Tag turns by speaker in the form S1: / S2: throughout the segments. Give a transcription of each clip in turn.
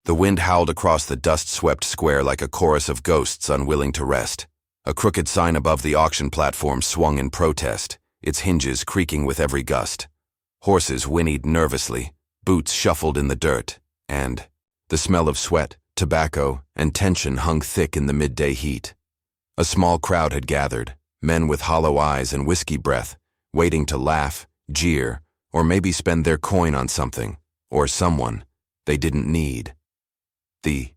S1: The wind howled across the dust-swept square like a chorus of ghosts unwilling to rest. A crooked sign above the auction platform swung in protest, its hinges creaking with every gust. Horses whinnied nervously, boots shuffled in the dirt, and the smell of sweat, tobacco, and tension hung thick in the midday heat. A small crowd had gathered, men with hollow eyes and whiskey breath, waiting to laugh, jeer, or maybe spend their coin on something, or someone, they didn't need. The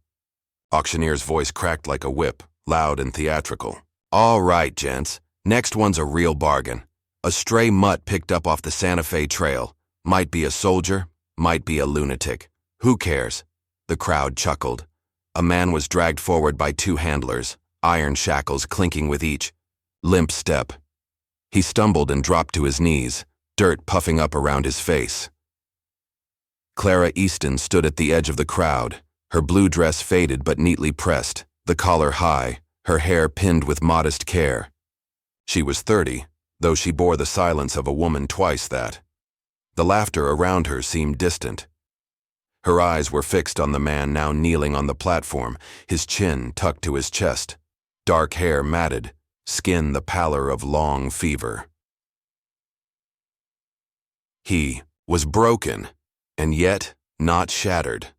S1: auctioneer's voice cracked like a whip, loud and theatrical. "All right, gents, next one's a real bargain. A stray mutt picked up off the Santa Fe Trail. Might be a soldier, might be a lunatic. Who cares?" The crowd chuckled. A man was dragged forward by two handlers, iron shackles clinking with each limp step. He stumbled and dropped to his knees, dirt puffing up around his face. Clara Easton stood at the edge of the crowd, her blue dress faded but neatly pressed, the collar high, her hair pinned with modest care. She was 30, though she bore the silence of a woman twice that. The laughter around her seemed distant. Her eyes were fixed on the man now kneeling on the platform, his chin tucked to his chest, dark hair matted, skin the pallor of long fever. He was broken, and yet not shattered.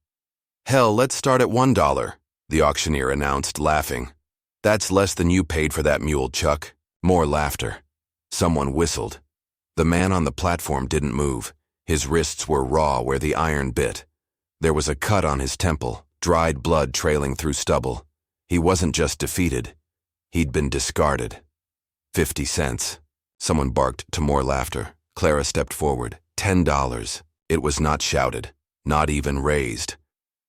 S1: "Hell, let's start at $1, the auctioneer announced, laughing. "That's less than you paid for that mule, Chuck." More laughter. Someone whistled. The man on the platform didn't move. His wrists were raw where the iron bit. There was a cut on his temple, dried blood trailing through stubble. He wasn't just defeated. He'd been discarded. 50 cents. Someone barked to more laughter. Clara stepped forward. $10. It was not shouted, not even raised.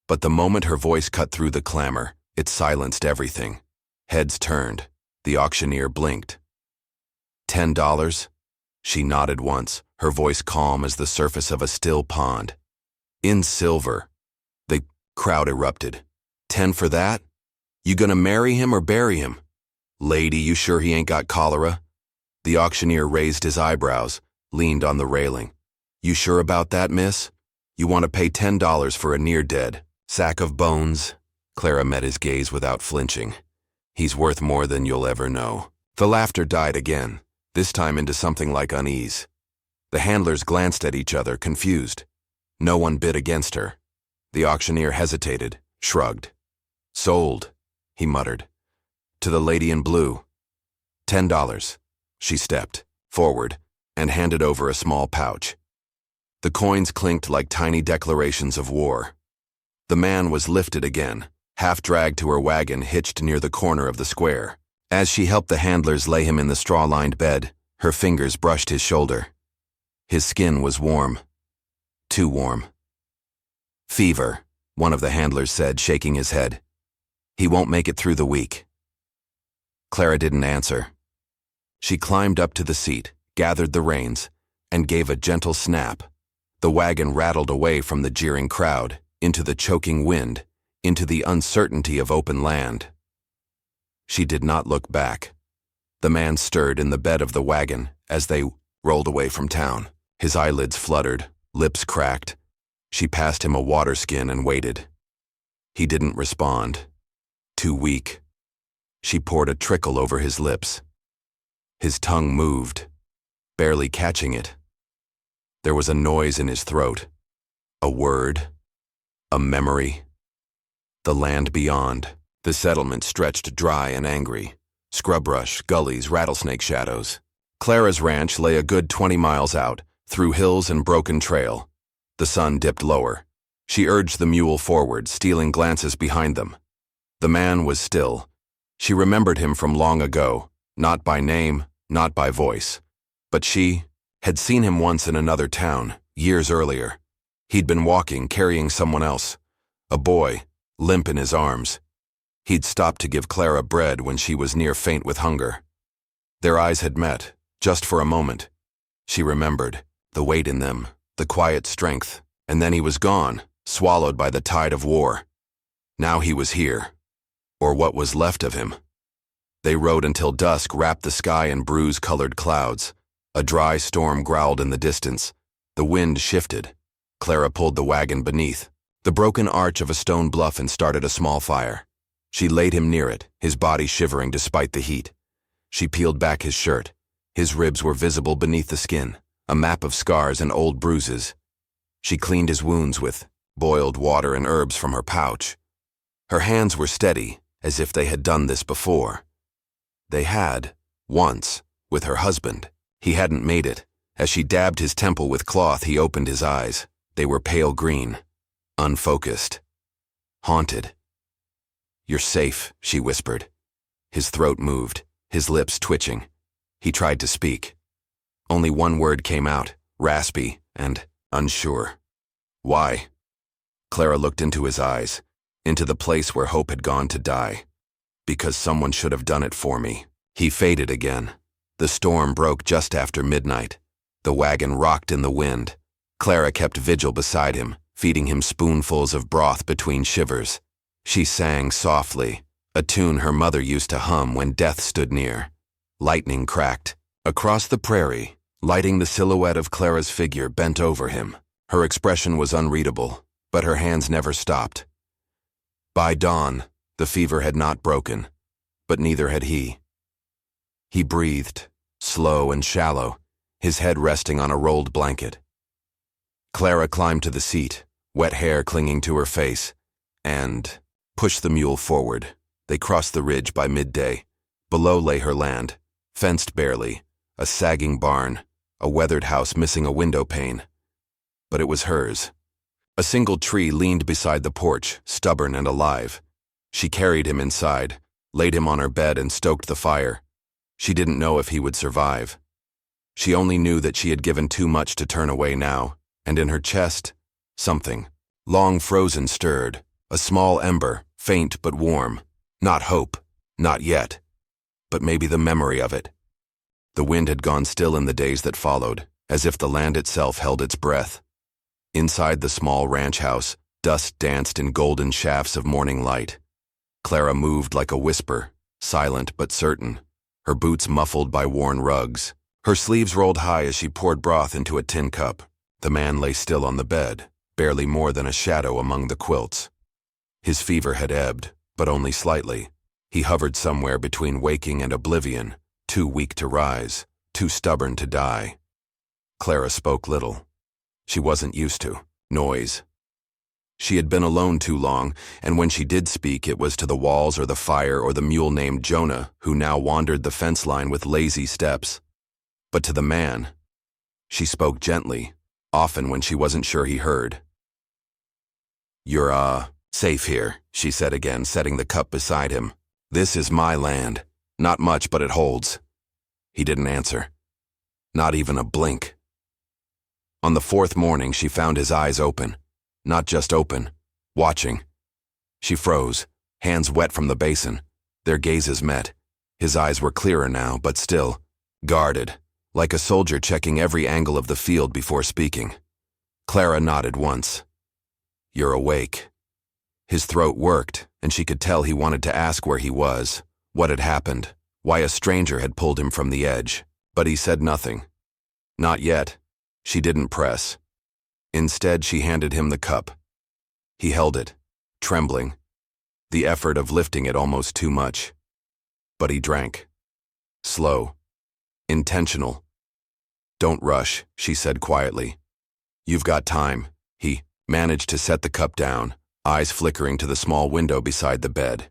S1: But the moment her voice cut through the clamor, it silenced everything. Heads turned. The auctioneer blinked. $10? She nodded once, her voice calm as the surface of a still pond. "In silver." The crowd erupted. "10 for that? You gonna marry him or bury him? Lady, you sure he ain't got cholera?" The auctioneer raised his eyebrows, leaned on the railing. "You sure about that, miss? You want to pay $10 for a near-dead sack of bones?" Clara met his gaze without flinching. "He's worth more than you'll ever know." The laughter died again, this time into something like unease. The handlers glanced at each other, confused. No one bid against her. The auctioneer hesitated, shrugged. "Sold," he muttered. "To the lady in blue." $10. She stepped forward and handed over a small pouch. The coins clinked like tiny declarations of war. The man was lifted again, half-dragged to her wagon hitched near the corner of the square. As she helped the handlers lay him in the straw-lined bed, her fingers brushed his shoulder. His skin was warm. Too warm. "Fever," one of the handlers said, shaking his head. "He won't make it through the week." Clara didn't answer. She climbed up to the seat, gathered the reins, and gave a gentle snap. The wagon rattled away from the jeering crowd, into the choking wind, into the uncertainty of open land. She did not look back. The man stirred in the bed of the wagon as they rolled away from town. His eyelids fluttered, lips cracked. She passed him a water skin and waited. He didn't respond. Too weak. She poured a trickle over his lips. His tongue moved, barely catching it. There was a noise in his throat. A word. A memory. The land beyond. The settlement stretched dry and angry. Scrub-brush, gullies, rattlesnake shadows. Clara's ranch lay a good 20 miles out, through hills and broken trail. The sun dipped lower. She urged the mule forward, stealing glances behind them. The man was still. She remembered him from long ago, not by name, not by voice. But she had seen him once in another town, years earlier. He'd been walking, carrying someone else. A boy, limp in his arms. He'd stopped to give Clara bread when she was near faint with hunger. Their eyes had met, just for a moment. She remembered, the weight in them, the quiet strength, and then he was gone, swallowed by the tide of war. Now he was here, or what was left of him. They rode until dusk wrapped the sky in bruise-colored clouds. A dry storm growled in the distance. The wind shifted. Clara pulled the wagon beneath, the broken arch of a stone bluff, and started a small fire. She laid him near it, his body shivering despite the heat. She peeled back his shirt. His ribs were visible beneath the skin, a map of scars and old bruises. She cleaned his wounds with boiled water and herbs from her pouch. Her hands were steady, as if they had done this before. They had, once, with her husband. He hadn't made it. As she dabbed his temple with cloth, he opened his eyes. They were pale green, unfocused, haunted. "You're safe," she whispered. His throat moved, his lips twitching. He tried to speak. Only one word came out, raspy and unsure. "Why?" Clara looked into his eyes, into the place where hope had gone to die. "Because someone should have done it for me." He faded again. The storm broke just after midnight. The wagon rocked in the wind. Clara kept vigil beside him, feeding him spoonfuls of broth between shivers. She sang softly, a tune her mother used to hum when death stood near. Lightning cracked. Across the prairie, lighting the silhouette of Clara's figure bent over him. Her expression was unreadable, but her hands never stopped. By dawn, the fever had not broken, but neither had he. He breathed, slow and shallow, his head resting on a rolled blanket. Clara climbed to the seat, wet hair clinging to her face, and pushed the mule forward. They crossed the ridge by midday. Below lay her land, fenced barely, a sagging barn, a weathered house missing a window pane. But it was hers. A single tree leaned beside the porch, stubborn and alive. She carried him inside, laid him on her bed, and stoked the fire. She didn't know if he would survive. She only knew that she had given too much to turn away now, and in her chest, something, long frozen, stirred, a small ember, faint but warm. Not hope, not yet, but maybe the memory of it. The wind had gone still in the days that followed, as if the land itself held its breath. Inside the small ranch house, dust danced in golden shafts of morning light. Clara moved like a whisper, silent but certain, her boots muffled by worn rugs. Her sleeves rolled high as she poured broth into a tin cup. The man lay still on the bed, barely more than a shadow among the quilts. His fever had ebbed, but only slightly. He hovered somewhere between waking and oblivion, too weak to rise, too stubborn to die. Clara spoke little. She wasn't used to noise. She had been alone too long, and when she did speak, it was to the walls or the fire or the mule named Jonah, who now wandered the fence line with lazy steps. But to the man, she spoke gently, often when she wasn't sure he heard. "You're, safe here," she said again, setting the cup beside him. "This is my land. Not much, but it holds." He didn't answer. Not even a blink. On the fourth morning, she found his eyes open. Not just open, watching. She froze, hands wet from the basin. Their gazes met. His eyes were clearer now, but still, guarded, like a soldier checking every angle of the field before speaking. Clara nodded once. "You're awake." His throat worked, and she could tell he wanted to ask where he was, what had happened, why a stranger had pulled him from the edge, but he said nothing. Not yet. She didn't press. Instead, she handed him the cup. He held it, trembling, the effort of lifting it almost too much. But he drank. Slow. Intentional. "Don't rush," she said quietly. "You've got time." He managed to set the cup down, eyes flickering to the small window beside the bed.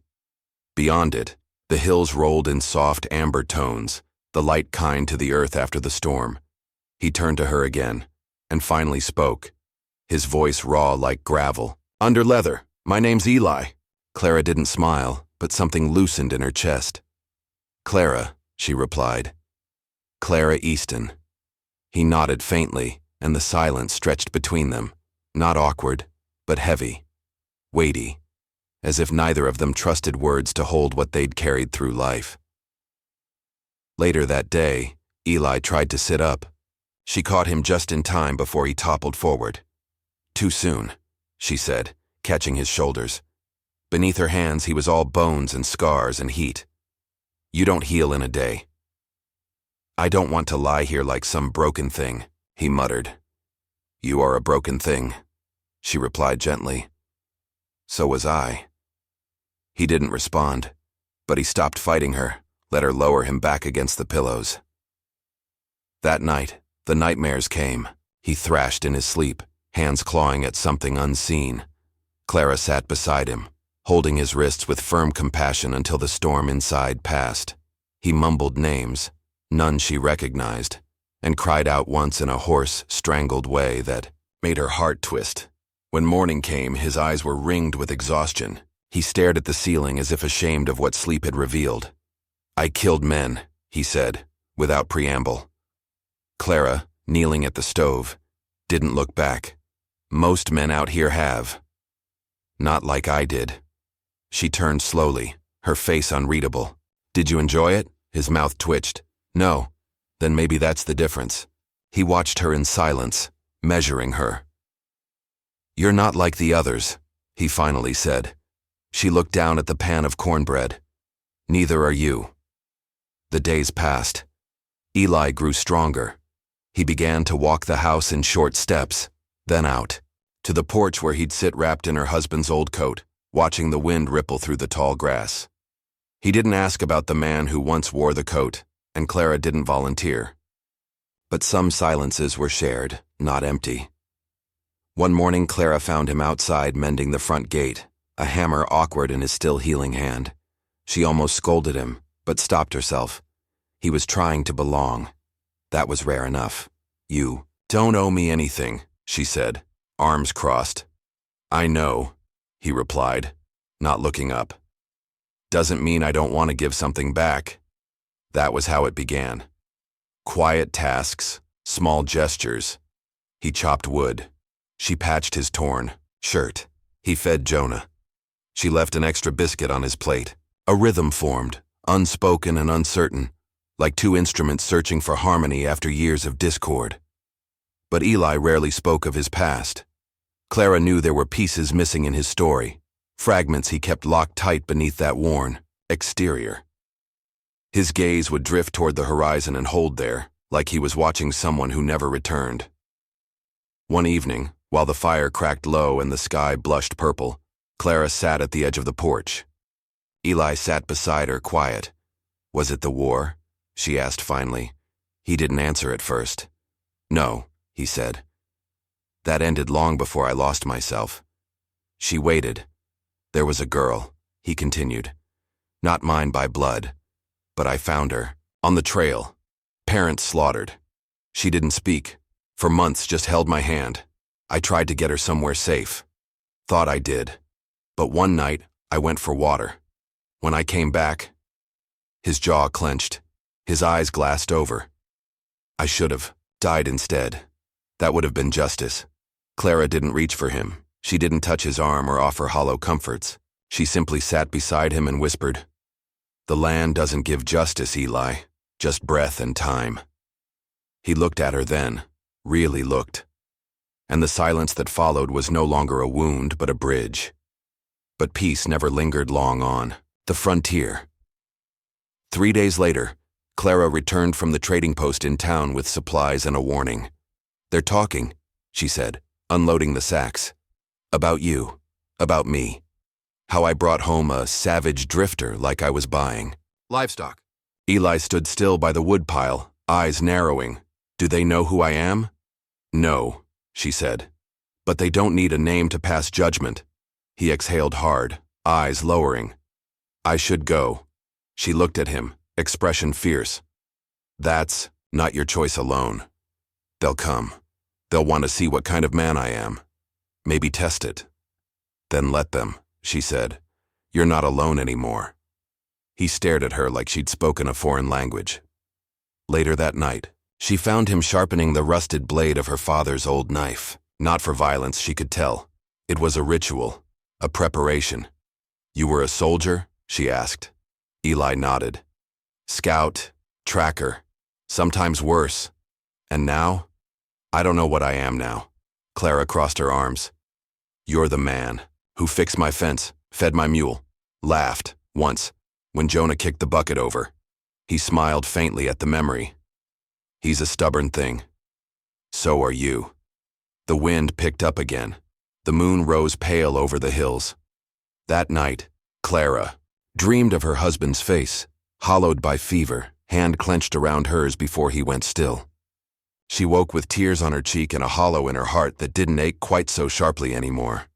S1: Beyond it, the hills rolled in soft amber tones, the light kind to the earth after the storm. He turned to her again, and finally spoke, his voice raw like gravel. "Under leather, my name's Eli." Clara didn't smile, but something loosened in her chest. "Clara," she replied. "Clara Easton." He nodded faintly, and the silence stretched between them, not awkward, but heavy, weighty, as if neither of them trusted words to hold what they'd carried through life. Later that day, Eli tried to sit up. She caught him just in time before he toppled forward. "Too soon," she said, catching his shoulders. Beneath her hands, he was all bones and scars and heat. "You don't heal in a day." "I don't want to lie here like some broken thing," he muttered. "You are a broken thing," she replied gently. So was I. He didn't respond, but he stopped fighting her, let her lower him back against the pillows. That night, the nightmares came. He thrashed in his sleep, hands clawing at something unseen. Clara sat beside him, holding his wrists with firm compassion until the storm inside passed. He mumbled names, none she recognized, and cried out once in a hoarse, strangled way that made her heart twist. When morning came, his eyes were ringed with exhaustion. He stared at the ceiling as if ashamed of what sleep had revealed. "I killed men," he said, without preamble. Clara, kneeling at the stove, didn't look back. "Most men out here have. Not like I did." She turned slowly, her face unreadable. "Did you enjoy it?" His mouth twitched. "No. Then maybe that's the difference." He watched her in silence, measuring her. "You're not like the others," he finally said. She looked down at the pan of cornbread. "Neither are you." The days passed. Eli grew stronger. He began to walk the house in short steps, then out, to the porch where he'd sit wrapped in her husband's old coat, watching the wind ripple through the tall grass. He didn't ask about the man who once wore the coat, and Clara didn't volunteer. But some silences were shared, not empty. One morning, Clara found him outside mending the front gate, a hammer awkward in his still healing hand. She almost scolded him, but stopped herself. He was trying to belong. That was rare enough. "You don't owe me anything," she said, arms crossed. "I know," he replied, not looking up. "Doesn't mean I don't want to give something back." That was how it began. Quiet tasks, small gestures. He chopped wood. She patched his torn shirt. He fed Jonah. She left an extra biscuit on his plate. A rhythm formed, unspoken and uncertain, like two instruments searching for harmony after years of discord. But Eli rarely spoke of his past. Clara knew there were pieces missing in his story, fragments he kept locked tight beneath that worn exterior. His gaze would drift toward the horizon and hold there, like he was watching someone who never returned. One evening, while the fire cracked low and the sky blushed purple, Clara sat at the edge of the porch. Eli sat beside her, quiet. "Was it the war?" she asked finally. He didn't answer at first. "No," he said. "That ended long before I lost myself." She waited. "There was a girl," he continued. "Not mine by blood, but I found her, on the trail. Parents slaughtered. She didn't speak. For months just held my hand. I tried to get her somewhere safe. Thought I did. But one night, I went for water. When I came back..." His jaw clenched. His eyes glassed over. "I should have died instead. That would have been justice." Clara didn't reach for him. She didn't touch his arm or offer hollow comforts. She simply sat beside him and whispered, "The land doesn't give justice, Eli, just breath and time." He looked at her then, really looked. And the silence that followed was no longer a wound, but a bridge. But peace never lingered long on. The frontier. 3 days later, Clara returned from the trading post in town with supplies and a warning. "They're talking," she said, unloading the sacks. "About you, about me. How I brought home a savage drifter like I was buying livestock." Eli stood still by the woodpile, eyes narrowing. "Do they know who I am?" "No," she said. "But they don't need a name to pass judgment." He exhaled hard, eyes lowering. "I should go." She looked at him, expression fierce. "That's not your choice alone. They'll come. They'll want to see what kind of man I am. Maybe test it." "Then let them," she said. "You're not alone anymore." He stared at her like she'd spoken a foreign language. Later that night, she found him sharpening the rusted blade of her father's old knife. Not for violence, she could tell. It was a ritual, a preparation. "You were a soldier?" she asked. Eli nodded. "Scout, tracker, sometimes worse. And now? I don't know what I am now." Clara crossed her arms. "You're the man who fixed my fence, fed my mule, laughed, once, when Jonah kicked the bucket over." He smiled faintly at the memory. "He's a stubborn thing. So are you." The wind picked up again. The moon rose pale over the hills. That night, Clara dreamed of her husband's face, hollowed by fever, hand clenched around hers before he went still. She woke with tears on her cheek and a hollow in her heart that didn't ache quite so sharply anymore.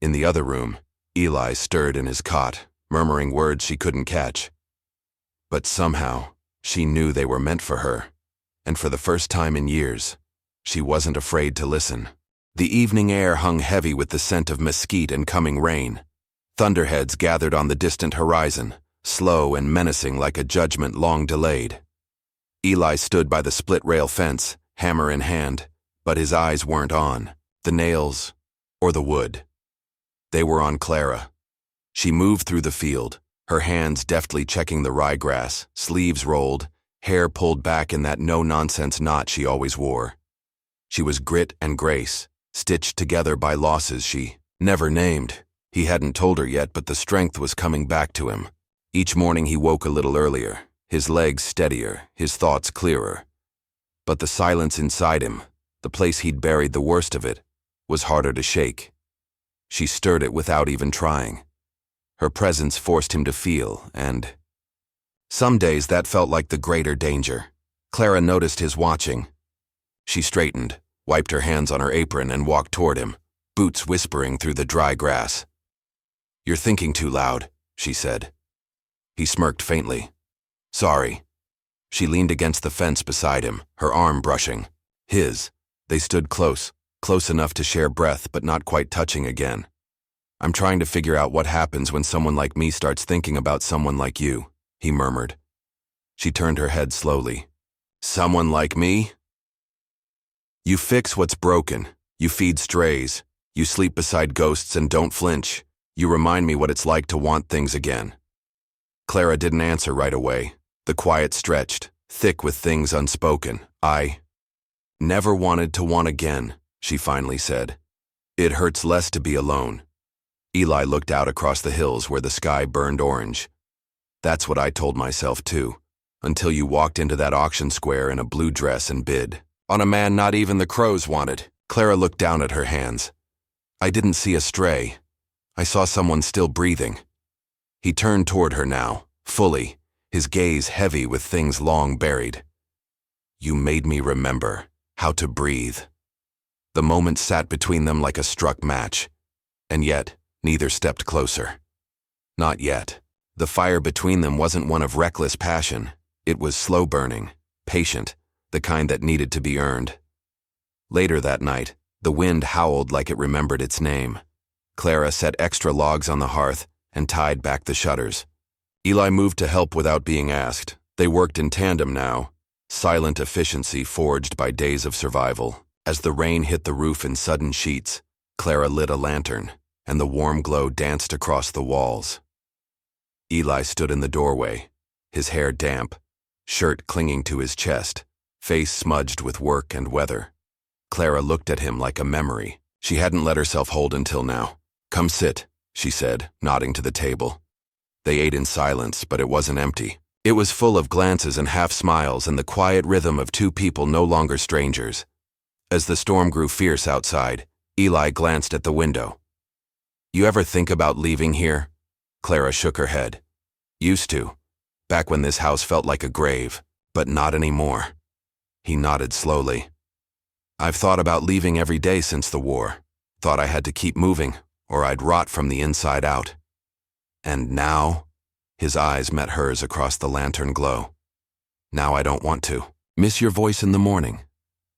S1: In the other room, Eli stirred in his cot, murmuring words she couldn't catch. But somehow, she knew they were meant for her, and for the first time in years, she wasn't afraid to listen. The evening air hung heavy with the scent of mesquite and coming rain. Thunderheads gathered on the distant horizon, slow and menacing like a judgment long delayed. Eli stood by the split-rail fence, hammer in hand, but his eyes weren't on the nails or the wood. They were on Clara. She moved through the field, her hands deftly checking the ryegrass, sleeves rolled, hair pulled back in that no-nonsense knot she always wore. She was grit and grace, stitched together by losses she never named. He hadn't told her yet, but the strength was coming back to him. Each morning he woke a little earlier, his legs steadier, his thoughts clearer. But the silence inside him, the place he'd buried the worst of it, was harder to shake. She stirred it without even trying. Her presence forced him to feel, and some days that felt like the greater danger. Clara noticed his watching. She straightened, wiped her hands on her apron, and walked toward him, boots whispering through the dry grass. "You're thinking too loud," she said. He smirked faintly. "Sorry." She leaned against the fence beside him, her arm brushing his. They stood close enough to share breath but not quite touching again. "I'm trying to figure out what happens when someone like me starts thinking about someone like you," he murmured. She turned her head slowly. "Someone like me?" "You fix what's broken. You feed strays. You sleep beside ghosts and don't flinch. You remind me what it's like to want things again." Clara didn't answer right away. The quiet stretched, thick with things unspoken. "I never wanted to want again," she finally said. "It hurts less to be alone." Eli looked out across the hills where the sky burned orange. "That's what I told myself too, until you walked into that auction square in a blue dress and bid on a man not even the crows wanted." Clara looked down at her hands. "I didn't see a stray. I saw someone still breathing." He turned toward her now, fully, his gaze heavy with things long buried. "You made me remember how to breathe." The moment sat between them like a struck match, and yet neither stepped closer. Not yet. The fire between them wasn't one of reckless passion. It was slow-burning, patient, the kind that needed to be earned. Later that night, the wind howled like it remembered its name. Clara set extra logs on the hearth and tied back the shutters. Eli moved to help without being asked. They worked in tandem now, silent efficiency forged by days of survival. As the rain hit the roof in sudden sheets, Clara lit a lantern, and the warm glow danced across the walls. Eli stood in the doorway, his hair damp, shirt clinging to his chest, face smudged with work and weather. Clara looked at him like a memory she hadn't let herself hold until now. "Come sit," she said, nodding to the table. They ate in silence, but it wasn't empty. It was full of glances and half-smiles and the quiet rhythm of two people no longer strangers. As the storm grew fierce outside, Eli glanced at the window. "You ever think about leaving here?" Clara shook her head. "Used to, back when this house felt like a grave, but not anymore." He nodded slowly. "I've thought about leaving every day since the war. Thought I had to keep moving, or I'd rot from the inside out. And now?" His eyes met hers across the lantern glow. "Now I don't want to. Miss your voice in the morning."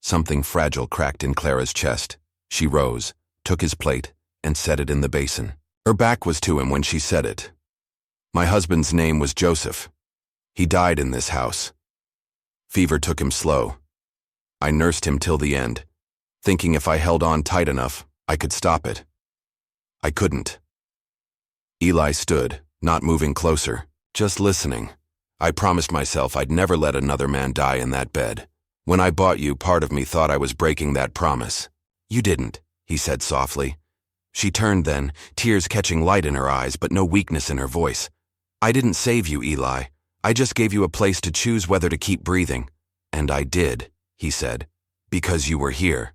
S1: Something fragile cracked in Clara's chest. She rose, took his plate, and set it in the basin. Her back was to him when she said it. "My husband's name was Joseph. He died in this house. Fever took him slow. I nursed him till the end, thinking if I held on tight enough, I could stop it. I couldn't." Eli stood, not moving closer, just listening. "I promised myself I'd never let another man die in that bed. When I bought you, part of me thought I was breaking that promise." "You didn't," he said softly. She turned then, tears catching light in her eyes but no weakness in her voice. "I didn't save you, Eli. I just gave you a place to choose whether to keep breathing. And I did," he said, "because you were here."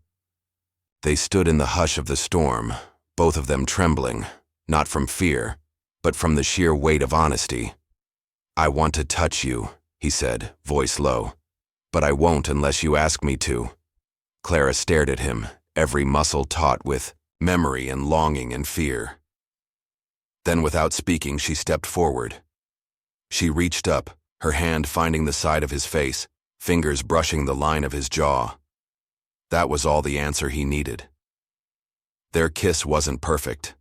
S1: They stood in the hush of the storm, both of them trembling, not from fear, but from the sheer weight of honesty. "I want to touch you," he said, voice low, "but I won't unless you ask me to." Clara stared at him, every muscle taut with memory and longing and fear. Then, without speaking, she stepped forward. She reached up, her hand finding the side of his face, fingers brushing the line of his jaw. That was all the answer he needed. Their kiss wasn't perfect.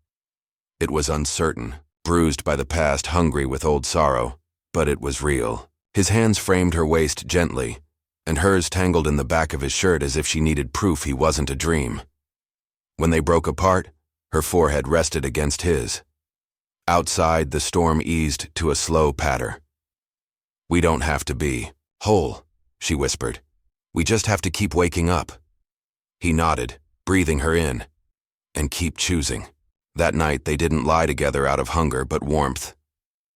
S1: It was uncertain, bruised by the past, hungry with old sorrow, but it was real. His hands framed her waist gently, and hers tangled in the back of his shirt as if she needed proof he wasn't a dream. When they broke apart, her forehead rested against his. Outside, the storm eased to a slow patter. "We don't have to be whole," she whispered. "We just have to keep waking up." He nodded, breathing her in, and keep choosing. That night, they didn't lie together out of hunger but warmth,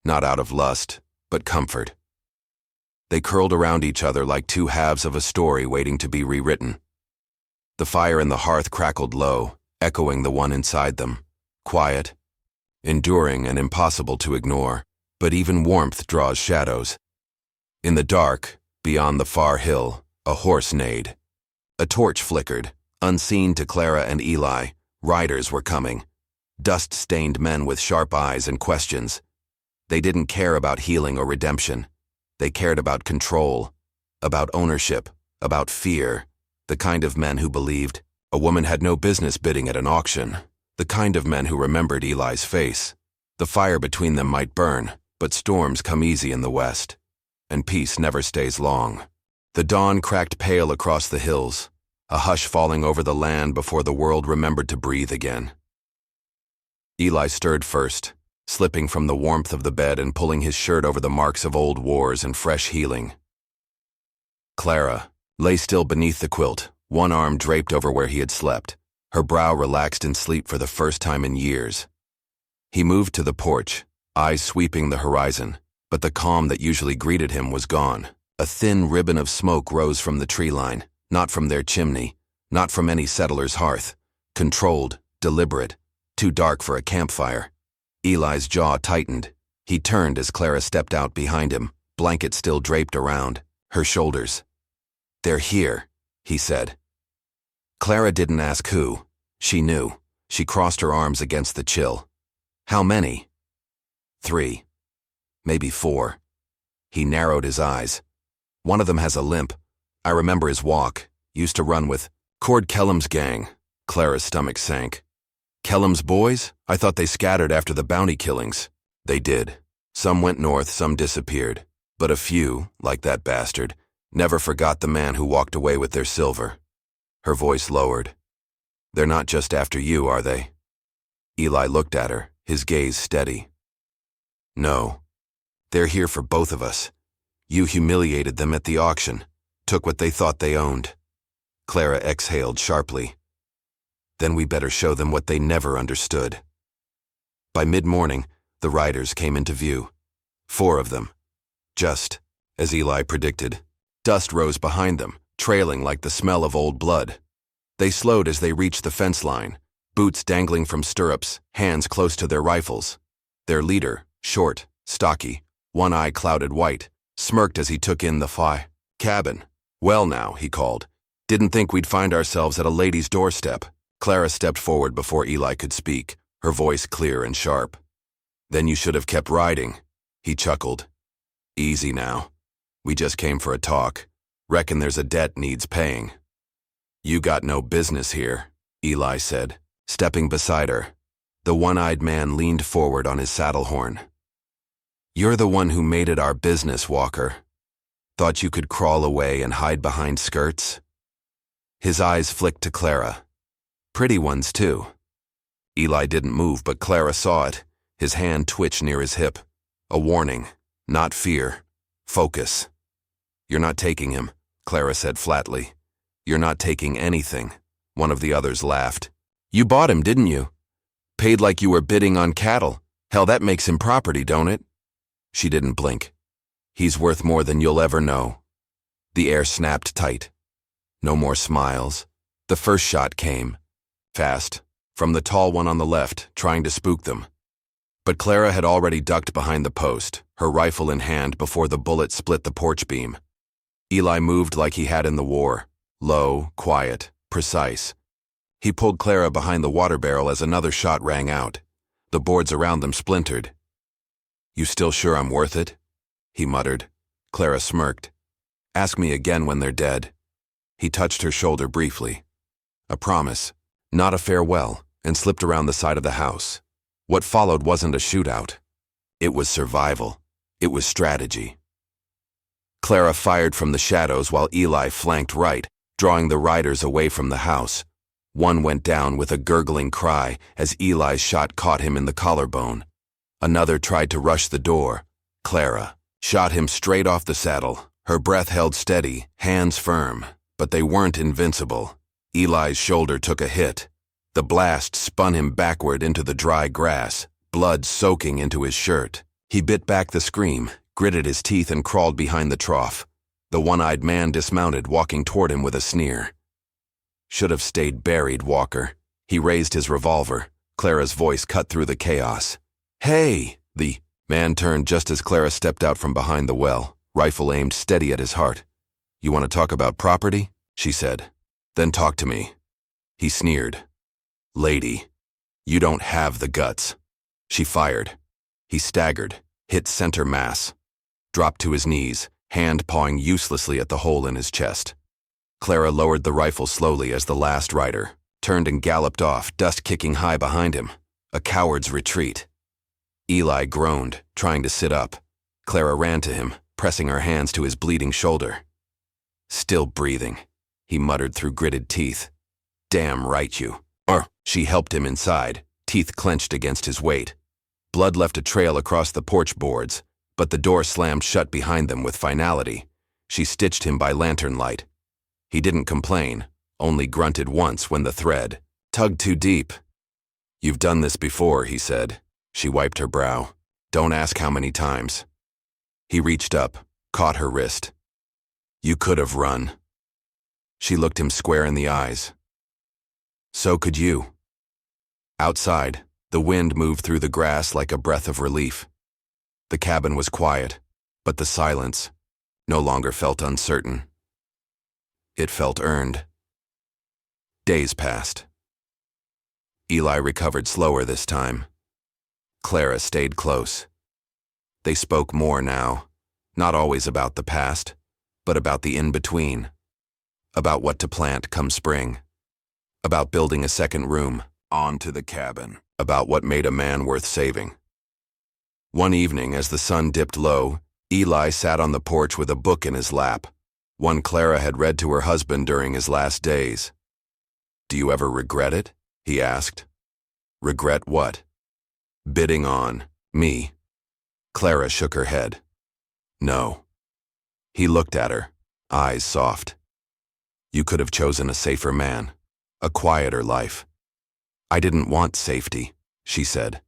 S1: not out of lust, but comfort. They curled around each other like two halves of a story waiting to be rewritten. The fire in the hearth crackled low, echoing the one inside them, quiet, enduring and impossible to ignore, but even warmth draws shadows. In the dark, beyond the far hill, a horse neighed. A torch flickered, unseen to Clara and Eli. Riders were coming, dust-stained men with sharp eyes and questions. They didn't care about healing or redemption. They cared about control, about ownership, about fear, the kind of men who believed a woman had no business bidding at an auction, the kind of men who remembered Eli's face. The fire between them might burn, but storms come easy in the west, and peace never stays long. The dawn cracked pale across the hills, a hush falling over the land before the world remembered to breathe again. Eli stirred first, slipping from the warmth of the bed and pulling his shirt over the marks of old wars and fresh healing. Clara lay still beneath the quilt, one arm draped over where he had slept, her brow relaxed in sleep for the first time in years. He moved to the porch, eyes sweeping the horizon, but the calm that usually greeted him was gone. A thin ribbon of smoke rose from the tree line, not from their chimney, not from any settler's hearth, controlled, deliberate, too dark for a campfire. Eli's jaw tightened. He turned as Clara stepped out behind him, blanket still draped around her shoulders. "They're here," he said. Clara didn't ask who. She knew. She crossed her arms against the chill. "How many?" "3. Maybe 4. He narrowed his eyes. "One of them has a limp. I remember his walk. Used to run with Cord Kellum's gang." Clara's stomach sank. "Kellum's boys? I thought they scattered after the bounty killings." "They did. Some went north, some disappeared. But a few, like that bastard, never forgot the man who walked away with their silver." Her voice lowered. "They're not just after you, are they?" Eli looked at her, his gaze steady. "No. They're here for both of us. You humiliated them at the auction, took what they thought they owned." Clara exhaled sharply. "Then we better show them what they never understood." By mid-morning, the riders came into view. 4 of them. Just as Eli predicted. Dust rose behind them, trailing like the smell of old blood. They slowed as they reached the fence line, boots dangling from stirrups, hands close to their rifles. Their leader, short, stocky, one eye clouded white, smirked as he took in the cabin. "Well now," he called. "Didn't think we'd find ourselves at a lady's doorstep." Clara stepped forward before Eli could speak, her voice clear and sharp. "Then you should have kept riding," he chuckled. "Easy now. We just came for a talk. Reckon there's a debt needs paying." "You got no business here," Eli said, stepping beside her. The one-eyed man leaned forward on his saddle horn. "You're the one who made it our business, Walker. Thought you could crawl away and hide behind skirts?" His eyes flicked to Clara. Pretty ones, too. Eli didn't move, but Clara saw it, his hand twitch near his hip. A warning, not fear. Focus. "You're not taking him," Clara said flatly. "You're not taking anything." One of the others laughed. "You bought him, didn't you? Paid like you were bidding on cattle. Hell, that makes him property, don't it?" She didn't blink. "He's worth more than you'll ever know." The air snapped tight. No more smiles. The first shot came. Fast. From the tall one on the left, trying to spook them. But Clara had already ducked behind the post, her rifle in hand before the bullet split the porch beam. Eli moved like he had in the war, low, quiet, precise. He pulled Clara behind the water barrel as another shot rang out. The boards around them splintered. "You still sure I'm worth it?" he muttered. Clara smirked. "Ask me again when they're dead." He touched her shoulder briefly. A promise, not a farewell, and slipped around the side of the house. What followed wasn't a shootout. It was survival. It was strategy. Clara fired from the shadows while Eli flanked right, drawing the riders away from the house. One went down with a gurgling cry as Eli's shot caught him in the collarbone. Another tried to rush the door. Clara shot him straight off the saddle, her breath held steady, hands firm, but they weren't invincible. Eli's shoulder took a hit. The blast spun him backward into the dry grass, blood soaking into his shirt. He bit back the scream, gritted his teeth and crawled behind the trough. The one-eyed man dismounted, walking toward him with a sneer. "Should have stayed buried, Walker." He raised his revolver. Clara's voice cut through the chaos. "Hey!" The man turned just as Clara stepped out from behind the well, rifle aimed steady at his heart. "You want to talk about property?" she said. "Then talk to me." He sneered. "Lady, you don't have the guts." She fired. He staggered, hit center mass, dropped to his knees, hand pawing uselessly at the hole in his chest. Clara lowered the rifle slowly as the last rider turned and galloped off, dust kicking high behind him. A coward's retreat. Eli groaned, trying to sit up. Clara ran to him, pressing her hands to his bleeding shoulder. "Still breathing," he muttered through gritted teeth. "Damn right you." She helped him inside, teeth clenched against his weight. Blood left a trail across the porch boards, but the door slammed shut behind them with finality. She stitched him by lantern light. He didn't complain, only grunted once when the thread tugged too deep. "You've done this before," he said. She wiped her brow. "Don't ask how many times." He reached up, caught her wrist. "You could have run." She looked him square in the eyes. "So could you." Outside, the wind moved through the grass like a breath of relief. The cabin was quiet, but the silence no longer felt uncertain. It felt earned. Days passed. Eli recovered slower this time. Clara stayed close. They spoke more now, not always about the past, but about the in-between, about what to plant come spring, about building a second room onto the cabin, about what made a man worth saving. One evening, as the sun dipped low, Eli sat on the porch with a book in his lap, one Clara had read to her husband during his last days. "Do you ever regret it?" he asked. "Regret what?" "Bidding on me." Clara shook her head. "No." He looked at her, eyes soft. "You could have chosen a safer man, a quieter life." "I didn't want safety," she said.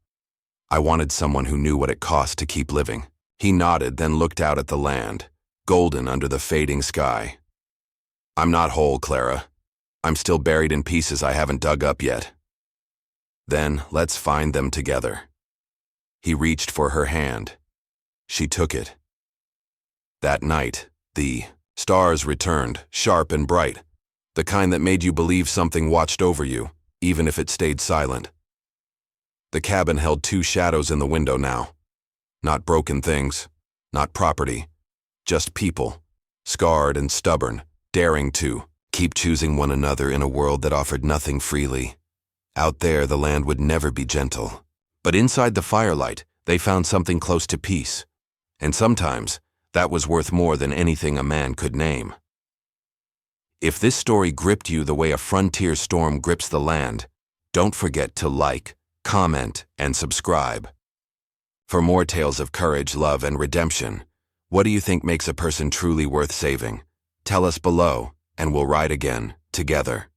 S1: "I wanted someone who knew what it cost to keep living." He nodded, then looked out at the land, golden under the fading sky. "I'm not whole, Clara. I'm still buried in pieces I haven't dug up yet." "Then let's find them together." He reached for her hand. She took it. That night, the stars returned, sharp and bright, the kind that made you believe something watched over you, even if it stayed silent. The cabin held two shadows in the window now. Not broken things, not property, just people, scarred and stubborn, daring to keep choosing one another in a world that offered nothing freely. Out there, the land would never be gentle. But inside the firelight, they found something close to peace. And sometimes, that was worth more than anything a man could name. If this story gripped you the way a frontier storm grips the land, don't forget to like, comment, and subscribe. For more tales of courage, love, and redemption, what do you think makes a person truly worth saving? Tell us below, and we'll ride again, together.